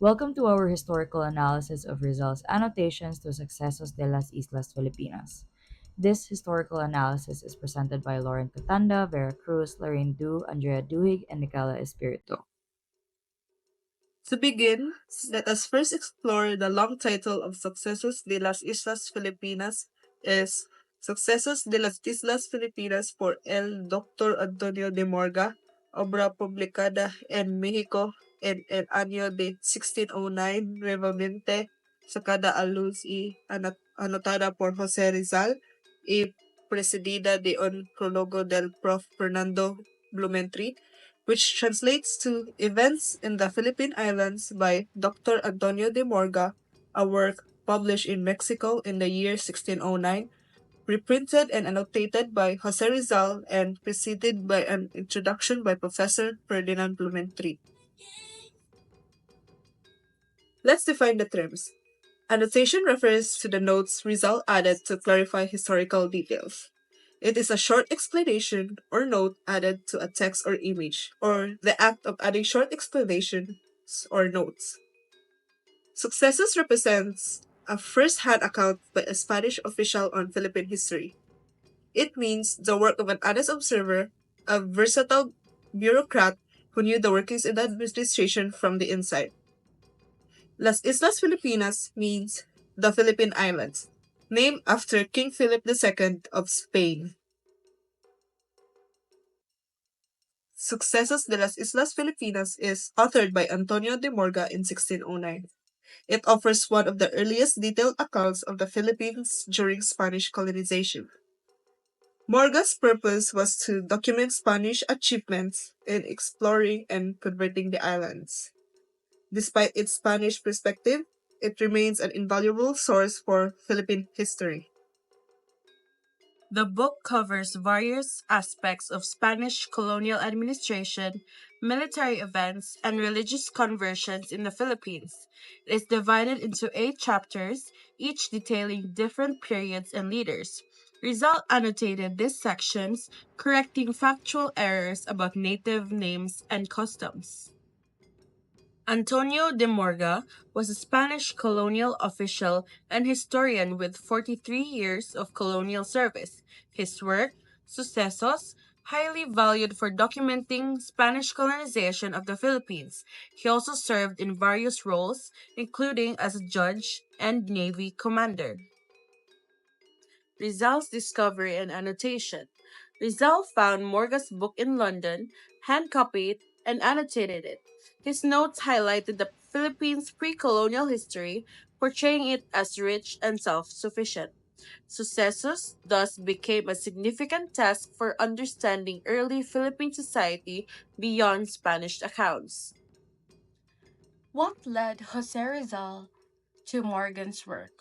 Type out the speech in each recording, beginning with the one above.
Welcome to our historical analysis of Rizal's Annotations to Sucesos de las Islas Filipinas. This historical analysis is presented by Lauren Catanda, Vera Cruz, Lorraine Du, Andrea Duhig, and Michaela Espiritu. To begin, let us first explore the long title of Sucesos de las Islas Filipinas is Sucesos de las Islas Filipinas por el Dr. Antonio de Morga, obra publicada en México en el año de 1609, nuevamente sacada a luz y anotada por José Rizal y precedida de un prólogo del Prof. Fernando Blumentritt, which translates to Events in the Philippine Islands by Dr. Antonio de Morga, a work published in Mexico in the year 1609, reprinted and annotated by Jose Rizal, and preceded by an introduction by Professor Ferdinand Blumentritt. Let's define the terms. Annotation refers to the notes Rizal added to clarify historical details. It is a short explanation or note added to a text or image, or the act of adding short explanations or notes. Sucesos represents a first-hand account by a Spanish official on Philippine history. It means the work of an honest observer, a versatile bureaucrat who knew the workings in the administration from the inside. Las Islas Filipinas means the Philippine Islands, named after King Philip II of Spain. Sucesos de las Islas Filipinas is authored by Antonio de Morga in 1609. It offers one of the earliest detailed accounts of the Philippines during Spanish colonization. Morga's purpose was to document Spanish achievements in exploring and converting the islands. Despite its Spanish perspective, it remains an invaluable source for Philippine history. The book covers various aspects of Spanish colonial administration, military events, and religious conversions in the Philippines. It is divided into 8 chapters, each detailing different periods and leaders. Rizal annotated these sections, correcting factual errors about native names and customs. Antonio de Morga was a Spanish colonial official and historian with 43 years of colonial service. His work, Sucesos, highly valued for documenting Spanish colonization of the Philippines. He also served in various roles, including as a judge and navy commander. Rizal's discovery and annotation. Rizal found Morga's book in London, hand-copied, and annotated it. His notes highlighted the Philippines' pre-colonial history, portraying it as rich and self-sufficient. Sucesos thus became a significant task for understanding early Philippine society beyond Spanish accounts. What led Jose Rizal to Morgan's work?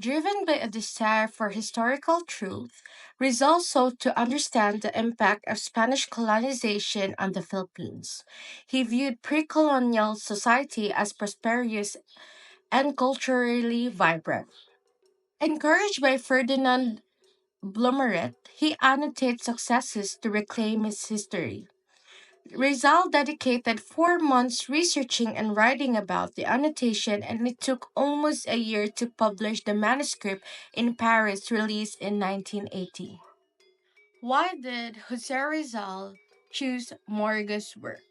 Driven by a desire for historical truth, Rizal sought to understand the impact of Spanish colonization on the Philippines. He viewed pre colonial society as prosperous and culturally vibrant. Encouraged by Ferdinand Blumeret, he annotated successes to reclaim his history. Rizal dedicated 4 months researching and writing about the annotation, and it took almost a year to publish the manuscript in Paris, released in 1980. Why did Jose Rizal choose Morga's work?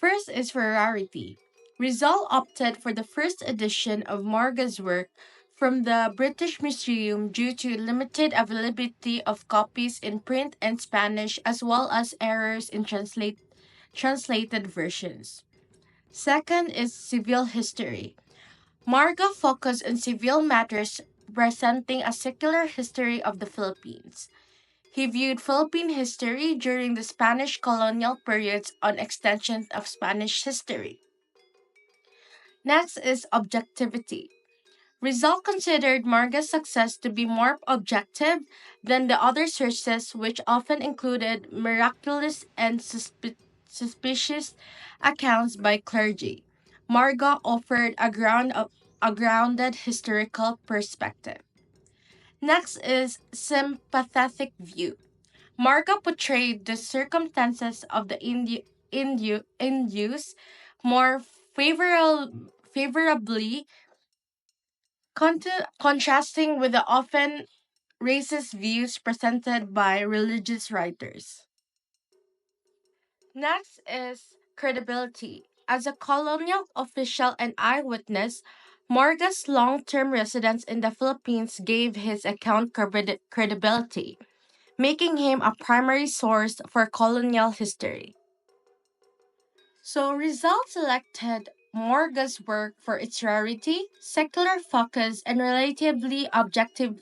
First is rarity. Rizal opted for the first edition of Morga's work from the British Museum due to limited availability of copies in print and Spanish, as well as errors in translated versions. Second is civil history. Morga focused on civil matters, presenting a secular history of the Philippines. He viewed Philippine history during the Spanish colonial periods on extensions of Spanish history. Next is objectivity. Rizal considered Morga's success to be more objective than the other sources, which often included miraculous and suspicious accounts by clergy. Morga offered a grounded historical perspective. Next is sympathetic view. Morga portrayed the circumstances of the Indius more favorably, contrasting with the often racist views presented by religious writers. Next is credibility. As a colonial official and eyewitness, Morga's long term residence in the Philippines gave his account credibility, making him a primary source for colonial history. So, Rizal selected Morga's work for its rarity, secular focus, and relatively objectivity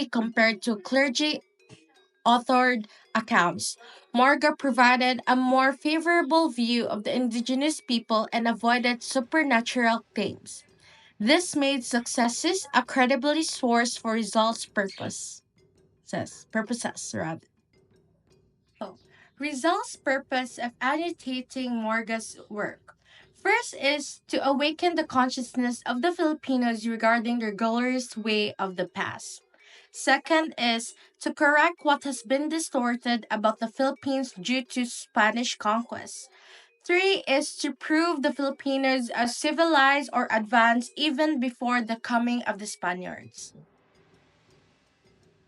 compared to clergy authored accounts. Morga provided a more favorable view of the indigenous people and avoided supernatural claims. This made successes a credibility source for results purposes rather. Oh, Rizal's purpose of annotating Morga's work. First is to awaken the consciousness of the Filipinos regarding their glorious way of the past. Second is to correct what has been distorted about the Philippines due to Spanish conquest. Three is to prove the Filipinos as civilized or advanced even before the coming of the Spaniards.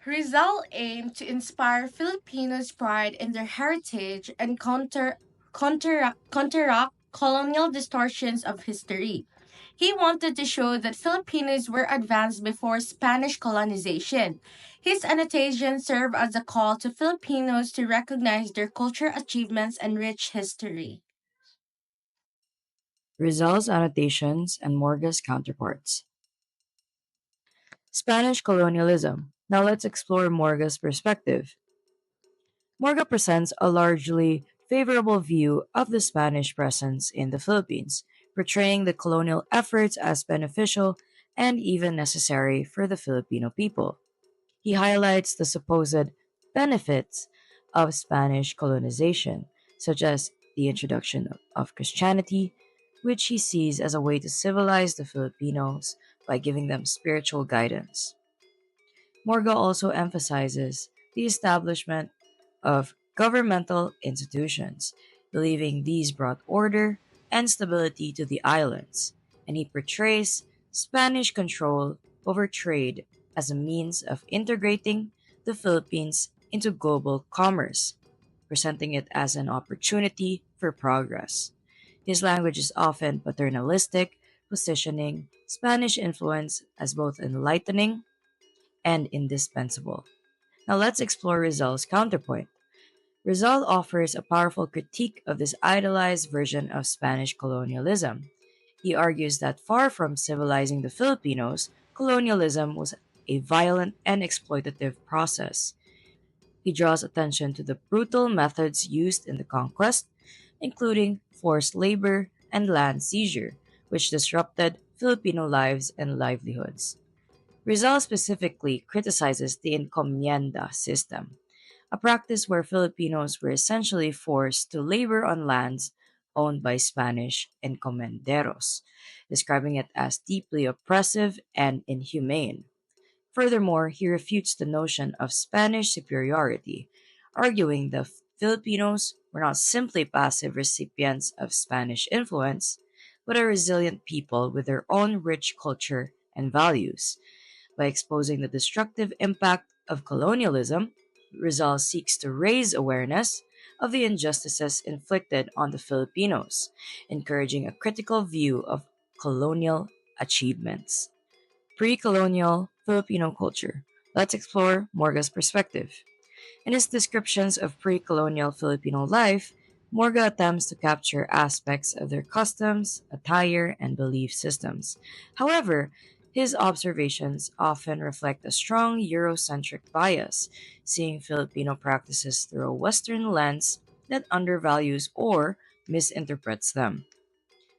Rizal aimed to inspire Filipinos' pride in their heritage and counteract colonial distortions of history. He wanted to show that Filipinos were advanced before Spanish colonization. His annotations serve as a call to Filipinos to recognize their cultural achievements and rich history. Rizal's annotations and Morga's counterparts. Spanish colonialism. Now let's explore Morga's perspective. Morga presents a largely favorable view of the Spanish presence in the Philippines, portraying the colonial efforts as beneficial and even necessary for the Filipino people. He highlights the supposed benefits of Spanish colonization, such as the introduction of Christianity, which he sees as a way to civilize the Filipinos by giving them spiritual guidance. Morga also emphasizes the establishment of governmental institutions, believing these brought order and stability to the islands, and he portrays Spanish control over trade as a means of integrating the Philippines into global commerce, presenting it as an opportunity for progress. His language is often paternalistic, positioning Spanish influence as both enlightening and indispensable. Now let's explore Rizal's counterpoint. Rizal offers a powerful critique of this idealized version of Spanish colonialism. He argues that far from civilizing the Filipinos, colonialism was a violent and exploitative process. He draws attention to the brutal methods used in the conquest, including forced labor and land seizure, which disrupted Filipino lives and livelihoods. Rizal specifically criticizes the encomienda system, a practice where Filipinos were essentially forced to labor on lands owned by Spanish encomenderos, describing it as deeply oppressive and inhumane. Furthermore, he refutes the notion of Spanish superiority, arguing the Filipinos were not simply passive recipients of Spanish influence, but a resilient people with their own rich culture and values. By exposing the destructive impact of colonialism, Rizal seeks to raise awareness of the injustices inflicted on the Filipinos, encouraging a critical view of colonial achievements. Pre colonial Filipino culture. Let's explore Morga's perspective. In his descriptions of pre colonial Filipino life, Morga attempts to capture aspects of their customs, attire, and belief systems. However, his observations often reflect a strong Eurocentric bias, seeing Filipino practices through a Western lens that undervalues or misinterprets them.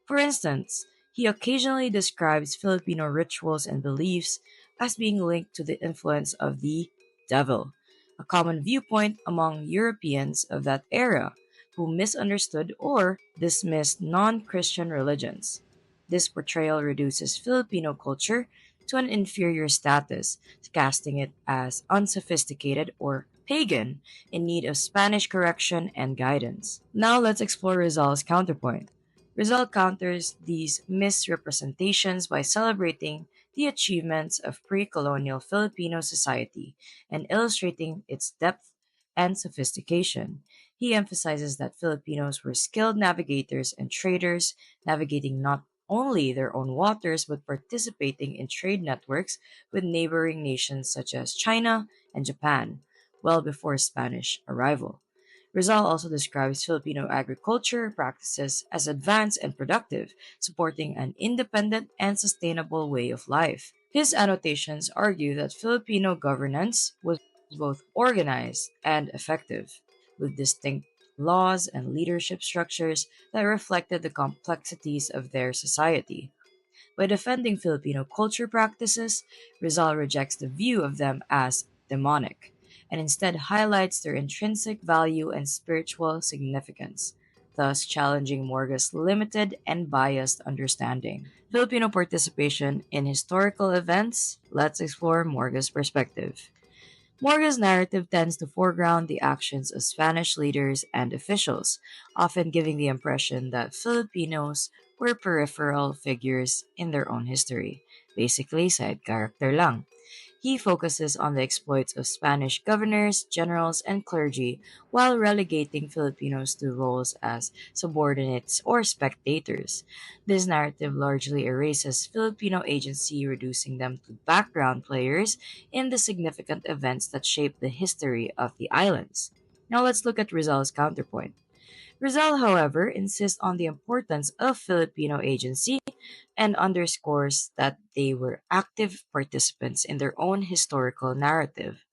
For instance, he occasionally describes Filipino rituals and beliefs as being linked to the influence of the devil, a common viewpoint among Europeans of that era who misunderstood or dismissed non Christian religions. This portrayal reduces Filipino culture to an inferior status, casting it as unsophisticated or pagan in need of Spanish correction and guidance. Now let's explore Rizal's counterpoint. Rizal counters these misrepresentations by celebrating the achievements of pre colonial Filipino society and illustrating its depth and sophistication. He emphasizes that Filipinos were skilled navigators and traders, navigating not only their own waters but participating in trade networks with neighboring nations such as China and Japan, well before Spanish arrival. Rizal also describes Filipino agriculture practices as advanced and productive, supporting an independent and sustainable way of life. His annotations argue that Filipino governance was both organized and effective, with distinct laws and leadership structures that reflected the complexities of their society. By defending Filipino culture practices, Rizal rejects the view of them as demonic and instead highlights their intrinsic value and spiritual significance, thus challenging Morga's limited and biased understanding. Filipino participation in historical events. Let's explore Morga's perspective. Morga's narrative tends to foreground the actions of Spanish leaders and officials, often giving the impression that Filipinos were peripheral figures in their own history, basically side character lang. He focuses on the exploits of Spanish governors, generals, and clergy while relegating Filipinos to roles as subordinates or spectators. This narrative largely erases Filipino agency, reducing them to background players in the significant events that shaped the history of the islands. Now let's look at Rizal's counterpoint. Rizal, however, insists on the importance of Filipino agency and underscores that they were active participants in their own historical narrative.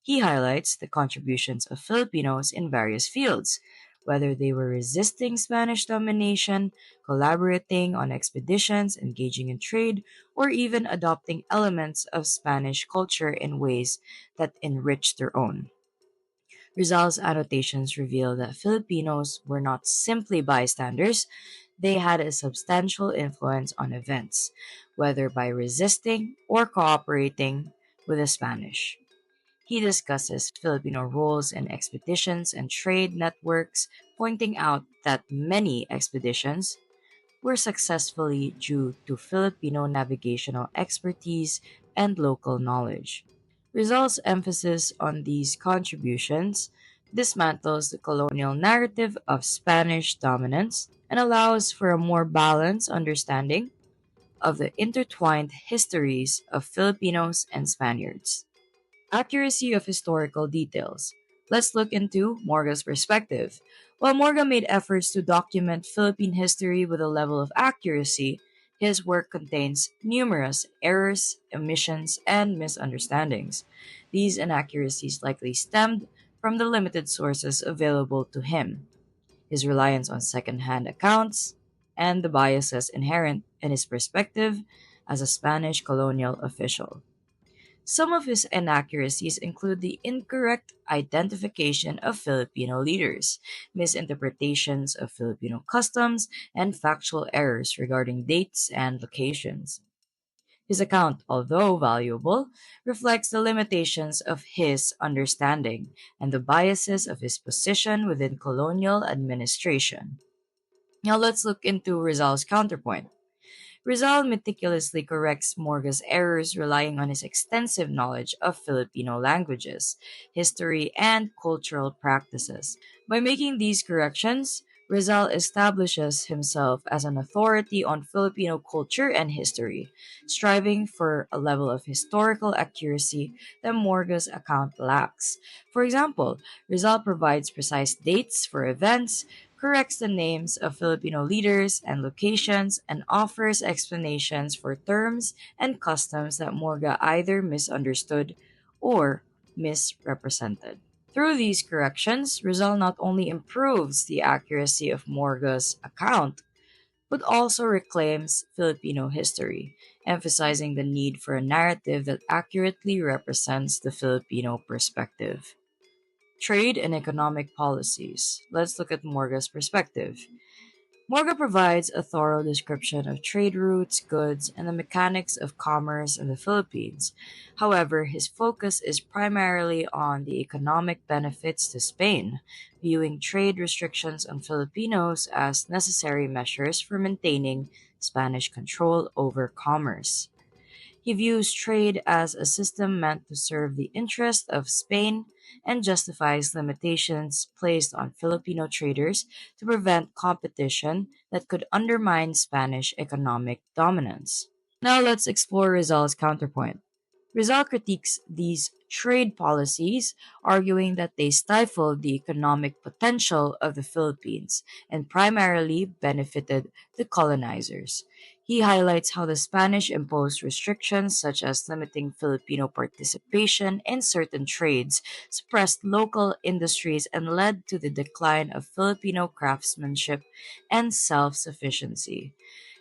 He highlights the contributions of Filipinos in various fields, whether they were resisting Spanish domination, collaborating on expeditions, engaging in trade, or even adopting elements of Spanish culture in ways that enriched their own. Rizal's annotations reveal that Filipinos were not simply bystanders, they had a substantial influence on events, whether by resisting or cooperating with the Spanish. He discusses Filipino roles in expeditions and trade networks, pointing out that many expeditions were successfully due to Filipino navigational expertise and local knowledge. Rizal's emphasis on these contributions dismantles the colonial narrative of Spanish dominance and allows for a more balanced understanding of the intertwined histories of Filipinos and Spaniards. Accuracy of historical details. Let's look into Morga's perspective. While Morga made efforts to document Philippine history with a level of accuracy, his work contains numerous errors, omissions, and misunderstandings. These inaccuracies likely stemmed from the limited sources available to him, his reliance on second-hand accounts, and the biases inherent in his perspective as a Spanish colonial official. Some of his inaccuracies include the incorrect identification of Filipino leaders, misinterpretations of Filipino customs, and factual errors regarding dates and locations. His account, although valuable, reflects the limitations of his understanding and the biases of his position within colonial administration. Now let's look into Rizal's counterpoint. Rizal meticulously corrects Morga's errors, relying on his extensive knowledge of Filipino languages, history, and cultural practices. By making these corrections, Rizal establishes himself as an authority on Filipino culture and history, striving for a level of historical accuracy that Morga's account lacks. For example, Rizal provides precise dates for events, corrects the names of Filipino leaders and locations, and offers explanations for terms and customs that Morga either misunderstood or misrepresented. Through these corrections, Rizal not only improves the accuracy of Morga's account, but also reclaims Filipino history, emphasizing the need for a narrative that accurately represents the Filipino perspective. Trade and economic policies. Let's look at Morga's perspective. Morga provides a thorough description of trade routes, goods, and the mechanics of commerce in the Philippines. However, his focus is primarily on the economic benefits to Spain, viewing trade restrictions on Filipinos as necessary measures for maintaining Spanish control over commerce. He views trade as a system meant to serve the interest of Spain and justifies limitations placed on Filipino traders to prevent competition that could undermine Spanish economic dominance. Now let's explore Rizal's counterpoint. Rizal critiques these trade policies, arguing that they stifled the economic potential of the Philippines and primarily benefited the colonizers. He highlights how the Spanish imposed restrictions such as limiting Filipino participation in certain trades, suppressed local industries, and led to the decline of Filipino craftsmanship and self sufficiency.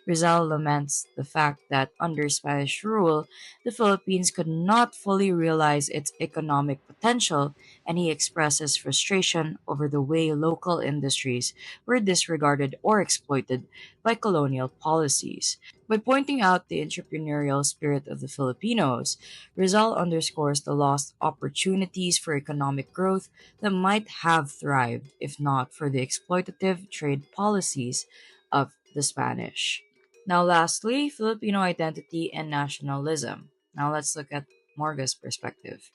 Rizal laments the fact that under Spanish rule, the Philippines could not fully realize its economic potential, and he expresses frustration over the way local industries were disregarded or exploited by colonial policies. By pointing out the entrepreneurial spirit of the Filipinos, Rizal underscores the lost opportunities for economic growth that might have thrived if not for the exploitative trade policies of the Spanish. Now, lastly, Filipino identity and nationalism. Now, let's look at Morga's perspective.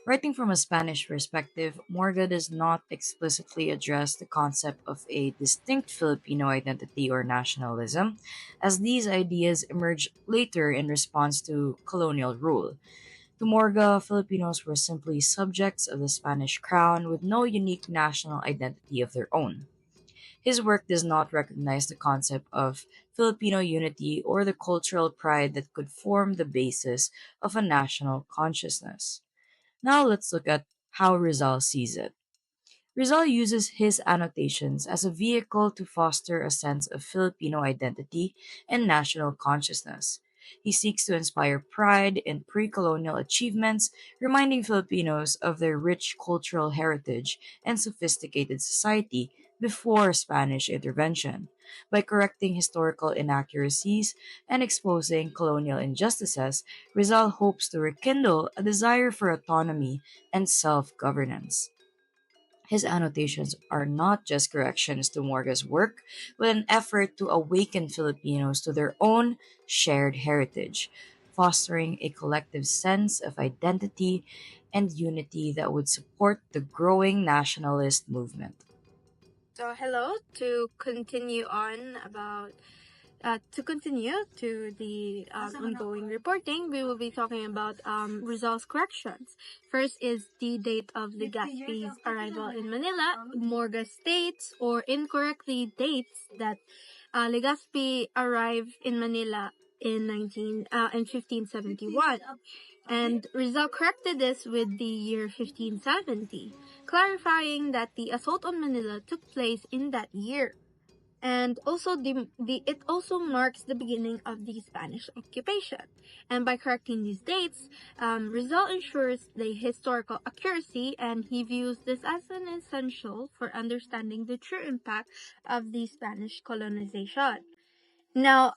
Writing from a Spanish perspective, Morga does not explicitly address the concept of a distinct Filipino identity or nationalism, as these ideas emerged later in response to colonial rule. To Morga, Filipinos were simply subjects of the Spanish crown with no unique national identity of their own. His work does not recognize the concept of Filipino unity or the cultural pride that could form the basis of a national consciousness. Now let's look at how Rizal sees it. Rizal uses his annotations as a vehicle to foster a sense of Filipino identity and national consciousness. He seeks to inspire pride in pre colonial achievements, reminding Filipinos of their rich cultural heritage and sophisticated society before Spanish intervention. By correcting historical inaccuracies and exposing colonial injustices, Rizal hopes to rekindle a desire for autonomy and self governance. His annotations are not just corrections to Morga's work, but an effort to awaken Filipinos to their own shared heritage, fostering a collective sense of identity and unity that would support the growing nationalist movement. So hello, to continue to the ongoing reporting, we will be talking about results corrections. First is the date of Legazpi's arrival in Manila. Morga states or incorrectly dates that Legazpi arrived in Manila in 1571. And Rizal corrected this with the year 1570, clarifying that the assault on Manila took place in that year. And also it also marks the beginning of the Spanish occupation. And by correcting these dates, Rizal ensures the historical accuracy, and he views this as an essential for understanding the true impact of the Spanish colonization. Now,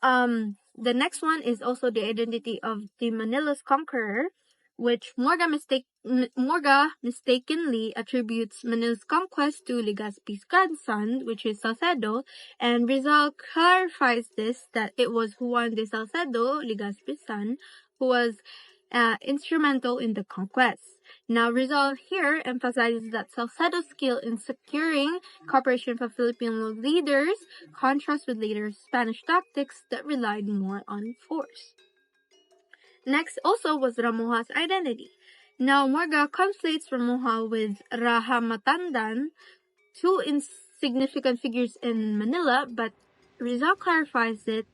the next one is also the identity of the Manila's conqueror, which Morga mistakenly attributes Manila's conquest to Legazpi's grandson, which is Salcedo, and Rizal clarifies this that it was Juan de Salcedo, Legazpi's son, who was instrumental in the conquest. Now, Rizal here emphasizes that Salcedo's skill in securing cooperation from Filipino leaders contrasts with later Spanish tactics that relied more on force. Next also was Ramuha's identity. Now, Morga conflates Ramuha with Rahamatandan, two insignificant figures in Manila, but Rizal clarifies it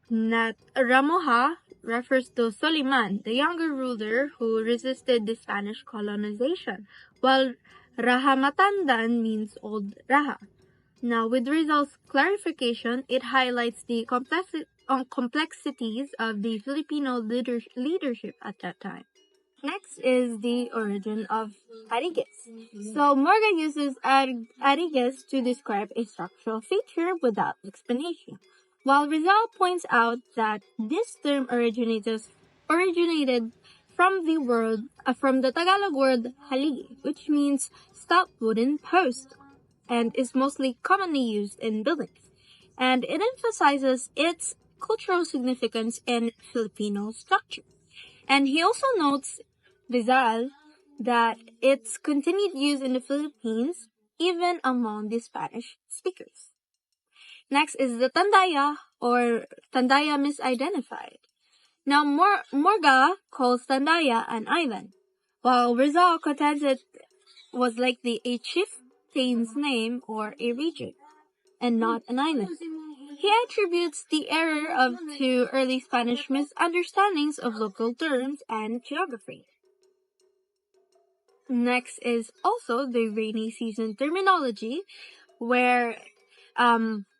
that Ramoja refers to Soliman, the younger ruler who resisted the Spanish colonization, while Rahamatandan means Old Raha. Now, with Rizal's clarification, it highlights the complexities of the Filipino leadership at that time. Next is the origin of arigas. So Morga uses arigas to describe a structural feature without explanation, while Rizal points out that this term originated from the Tagalog word haligi, which means stout wooden post, and is mostly commonly used in buildings. And it emphasizes its cultural significance in Filipino structure. And he also notes, Rizal, that its continued use in the Philippines, even among the Spanish speakers. Next is the Tandaya, or Tandaya misidentified. Now, Morga calls Tandaya an island, while Rizal contends it was likely a chieftain's name or a region, and not an island. He attributes the error to early Spanish misunderstandings of local terms and geography. Next is also the rainy season terminology, where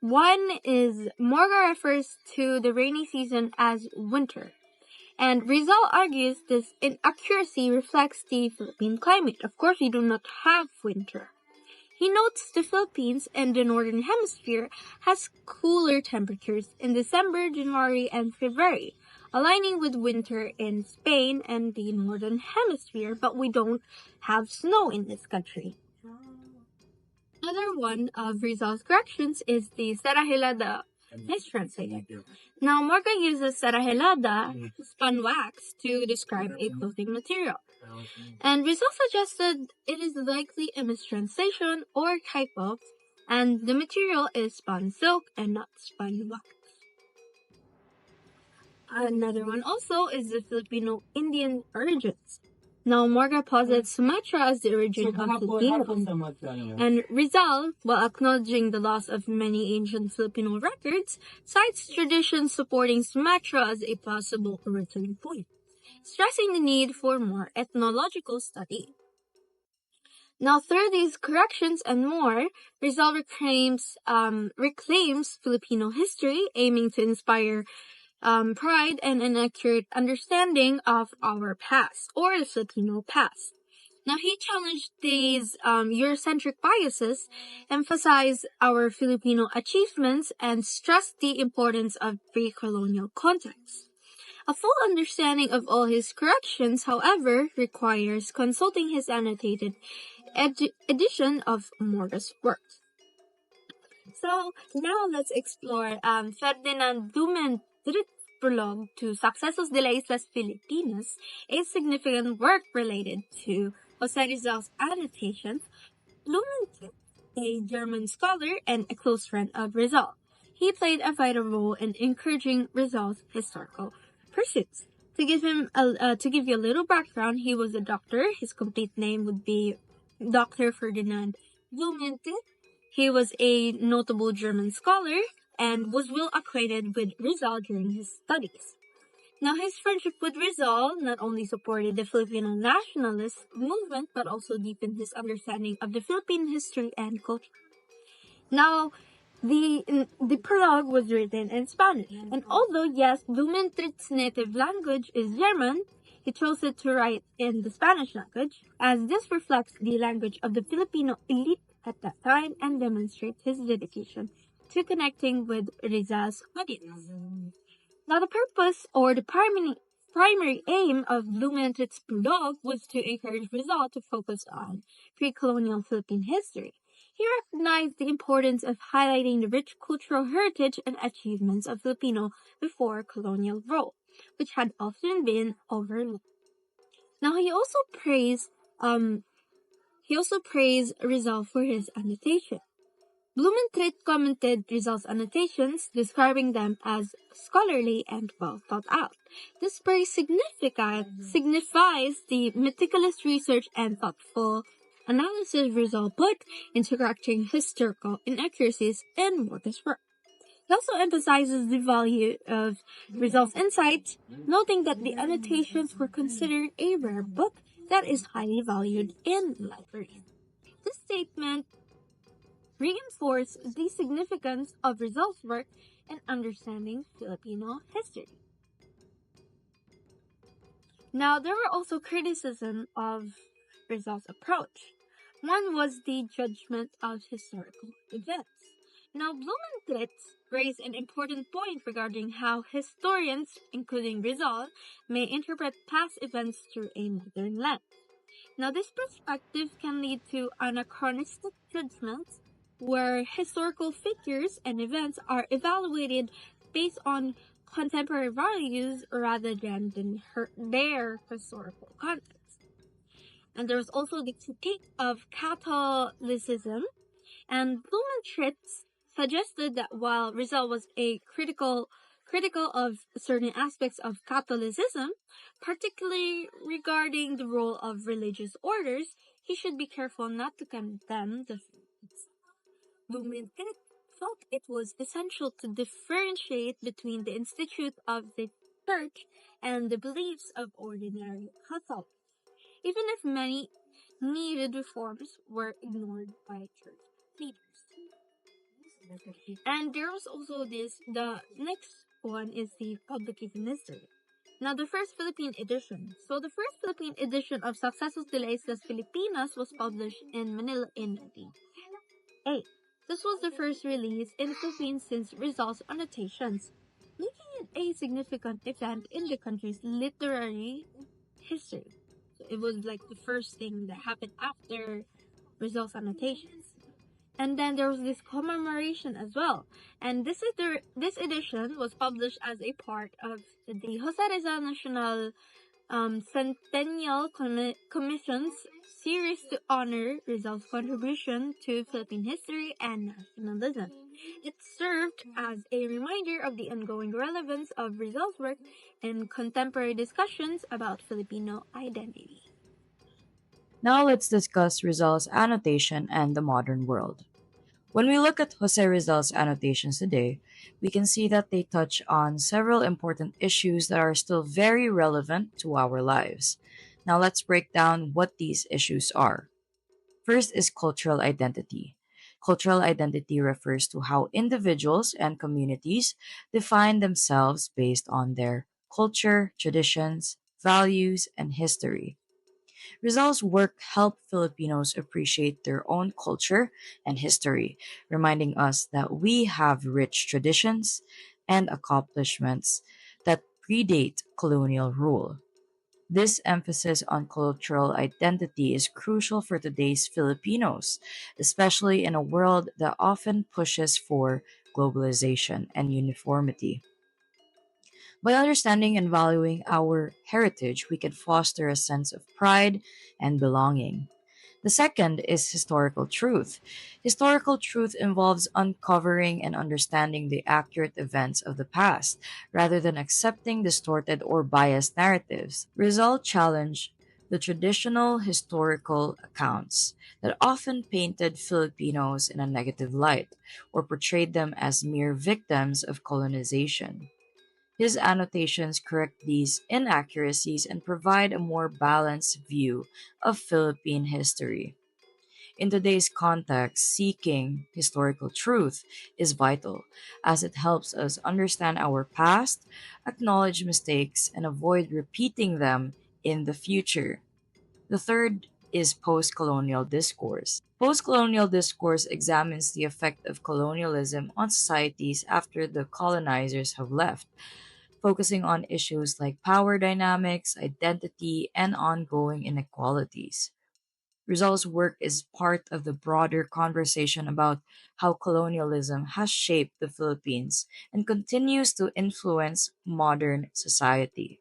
one is Morga refers to the rainy season as winter. And Rizal argues this inaccuracy reflects the Philippine climate. Of course, we do not have winter. He notes the Philippines and the Northern Hemisphere has cooler temperatures in December, January, and February, aligning with winter in Spain and the Northern Hemisphere, but we don't have snow in this country. Another one of Rizal's corrections is the Serahilada mistranslated. Now, Morga uses Serahilada, spun wax, to describe a clothing material. And Rizal suggested it is likely a mistranslation or typo, and the material is spun silk and not spun wax. Another one also is the Filipino Indian origins. Now, Morga posits Sumatra as the origin of Filipinos, and Rizal, while acknowledging the loss of many ancient Filipino records, cites traditions supporting Sumatra as a possible origin point, stressing the need for more ethnological study. Now, through these corrections and more, Rizal reclaims Filipino history, aiming to inspire pride and an accurate understanding of our past, or the Filipino past. Now, he challenged these Eurocentric biases, emphasized our Filipino achievements, and stressed the importance of pre-colonial context. A full understanding of all his corrections, however, requires consulting his annotated edition of Morga's works. So now let's explore Ferdinand Dumentrit's prologue to Sucesos de las Islas Filipinas, a significant work related to José Rizal's annotations. Dumentrit, a German scholar and a close friend of Rizal, he played a vital role in encouraging Rizal's historical pursuits. To give you a little background, he was a doctor. His complete name would be Dr. Ferdinand Dumentrit. He was a notable German scholar and was well acquainted with Rizal during his studies. Now, his friendship with Rizal not only supported the Filipino nationalist movement, but also deepened his understanding of the Philippine history and culture. Now, the prologue was written in Spanish, and although, yes, Dumentrit's native language is German, he chose it to write in the Spanish language, as this reflects the language of the Filipino elite at that time and demonstrates his dedication to connecting with Rizal's audience. Now, the purpose or the primary aim of Dumentrit's prologue was to encourage Rizal to focus on pre-colonial Philippine history. He recognized the importance of highlighting the rich cultural heritage and achievements of Filipino before colonial rule, which had often been overlooked. Now, he also praised Rizal for his annotation. Blumentritt commented Rizal's annotations, describing them as scholarly and well thought out. This praise signifies the meticulous research and thoughtful analysis Rizal put into correcting historical inaccuracies in Morga's work. He also emphasizes the value of Rizal's insight, noting that the annotations were considered a rare book that is highly valued in libraries. This statement reinforce the significance of Rizal's work in understanding Filipino history. Now, there were also criticism of Rizal's approach. One was the judgment of historical events. Now, Blumentritt raised an important point regarding how historians, including Rizal, may interpret past events through a modern lens. Now, this perspective can lead to anachronistic judgments where historical figures and events are evaluated based on contemporary values rather than their historical context. And there's also the critique of Catholicism, and Blumentritt suggested that while Rizal was a critical of certain aspects of Catholicism, particularly regarding the role of religious orders, he should be careful not to condemn the faith. Blumentritt felt it was essential to differentiate between the institute of the church and the beliefs of ordinary Catholics, even if many needed reforms were ignored by church leaders. And there was also the next one is the publication history. Now, the first Philippine edition. So, the first Philippine edition of Sucesos de las Islas Filipinas was published in Manila in 1908. This was the first release in the Philippines since Rizal's Annotations, making it a significant event in the country's literary history. So, it was like the first thing that happened after Rizal's Annotations. And then there was this commemoration as well. And this edition was published as a part of the Jose Rizal National Centennial Commission's series to honor Rizal's contribution to Philippine history and nationalism. It served as a reminder of the ongoing relevance of Rizal's work in contemporary discussions about Filipino identity. Now let's discuss Rizal's annotation and the modern world. When we look at Jose Rizal's annotations today, we can see that they touch on several important issues that are still very relevant to our lives. Now let's break down what these issues are. First is cultural identity. Cultural identity refers to how individuals and communities define themselves based on their culture, traditions, values, and history. Rizal's work helped Filipinos appreciate their own culture and history, reminding us that we have rich traditions and accomplishments that predate colonial rule. This emphasis on cultural identity is crucial for today's Filipinos, especially in a world that often pushes for globalization and uniformity. By understanding and valuing our heritage, we can foster a sense of pride and belonging. The second is historical truth. Historical truth involves uncovering and understanding the accurate events of the past, rather than accepting distorted or biased narratives. Result challenge the traditional historical accounts that often painted Filipinos in a negative light or portrayed them as mere victims of colonization. His annotations correct these inaccuracies and provide a more balanced view of Philippine history. In today's context, seeking historical truth is vital as it helps us understand our past, acknowledge mistakes, and avoid repeating them in the future. The third is post colonial discourse. Post colonial discourse examines the effect of colonialism on societies after the colonizers have left, focusing on issues like power dynamics, identity, and ongoing inequalities. Rizal's work is part of the broader conversation about how colonialism has shaped the Philippines and continues to influence modern society.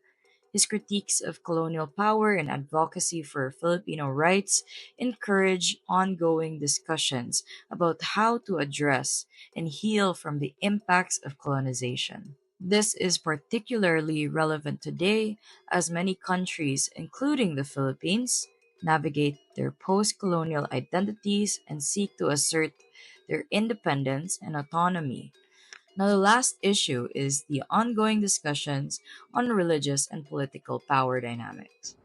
His critiques of colonial power and advocacy for Filipino rights encourage ongoing discussions about how to address and heal from the impacts of colonization. This is particularly relevant today as many countries, including the Philippines, navigate their post colonial identities and seek to assert their independence and autonomy. Now, the last issue is the ongoing discussions on religious and political power dynamics.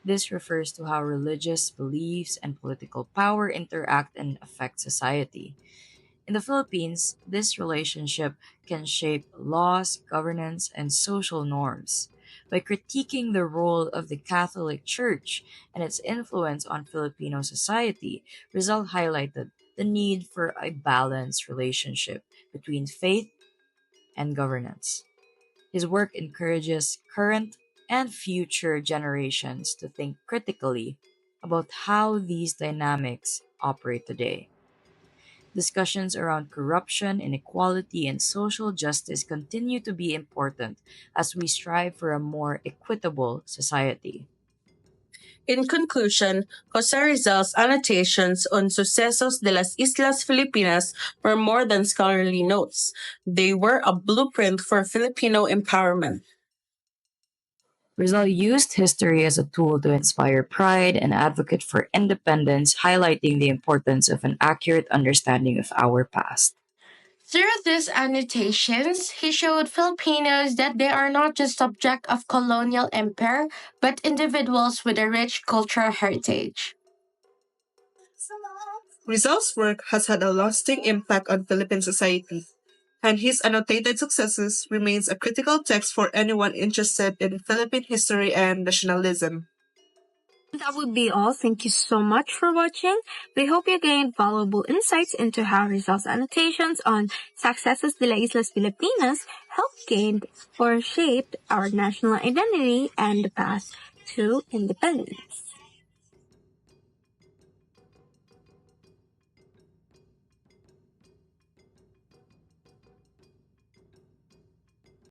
This refers to how religious beliefs and political power interact and affect society. In the Philippines, this relationship can shape laws, governance, and social norms. By critiquing the role of the Catholic Church and its influence on Filipino society, Rizal highlighted the need for a balanced relationship between faith and governance. His work encourages current and future generations to think critically about how these dynamics operate today. Discussions around corruption, inequality, and social justice continue to be important as we strive for a more equitable society. In conclusion, Jose Rizal's annotations on Sucesos de las Islas Filipinas were more than scholarly notes. They were a blueprint for Filipino empowerment. Rizal used history as a tool to inspire pride and advocate for independence, highlighting the importance of an accurate understanding of our past. Through these annotations, he showed Filipinos that they are not just subject of colonial empire, but individuals with a rich cultural heritage. Rizal's work has had a lasting impact on Philippine society, and his annotated successes remains a critical text for anyone interested in Philippine history and nationalism. That would be all. Thank you so much for watching. We hope you gained valuable insights into how Rizal's annotations on Sucesos de las Islas Filipinas helped gain or shaped our national identity and the path to independence.